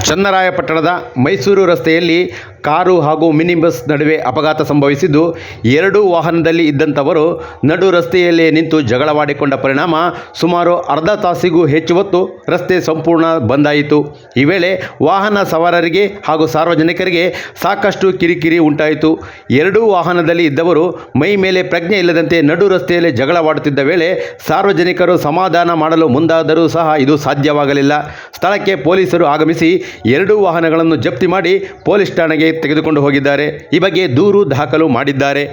ಚನ್ನರಾಯಪಟ್ಟಣದ ಮೈಸೂರು ರಸ್ತೆಯಲ್ಲಿ ಕಾರು ಹಾಗೂ mini bus ನಡುವೆ ಅಪಘಾತ ಸಂಭವಿಸಿದ್ದು, ಎರಡೂ ವಾಹನದಲ್ಲಿ ಇದ್ದಂಥವರು ನಡು ರಸ್ತೆಯಲ್ಲೇ ನಿಂತು ಜಗಳವಾಡಿಕೊಂಡ ಪರಿಣಾಮ ಸುಮಾರು ಅರ್ಧ ತಾಸಿಗೂ ಹೆಚ್ಚು ಹೊತ್ತು ರಸ್ತೆ ಸಂಪೂರ್ಣ ಬಂದಾಯಿತು. ಈ ವೇಳೆ ವಾಹನ ಸವಾರರಿಗೆ ಹಾಗೂ ಸಾರ್ವಜನಿಕರಿಗೆ ಸಾಕಷ್ಟು ಕಿರಿಕಿರಿ ಉಂಟಾಯಿತು. ಎರಡೂ ವಾಹನದಲ್ಲಿ ಇದ್ದವರು ಮೈ ಮೇಲೆ ಪ್ರಜ್ಞೆ ಇಲ್ಲದಂತೆ ನಡು ರಸ್ತೆಯಲ್ಲಿ ಜಗಳವಾಡುತ್ತಿದ್ದ ವೇಳೆ ಸಾರ್ವಜನಿಕರು ಸಮಾಧಾನ ಮಾಡಲು ಮುಂದಾದರೂ ಸಹ ಇದು ಸಾಧ್ಯವಾಗಲಿಲ್ಲ. ಸ್ಥಳಕ್ಕೆ ಪೊಲೀಸರು ಆಗಮಿಸಿ ಎರಡೂ ವಾಹನಗಳನ್ನು ಜಪ್ತಿ ಮಾಡಿ ಪೊಲೀಸ್ ಠಾಣೆಗೆ ತೆಗೆದುಕೊಂಡು ಹೋಗಿದ್ದಾರೆ. ಈ ಬಗ್ಗೆ ದೂರು ದಾಖಲು ಮಾಡಿದ್ದಾರೆ.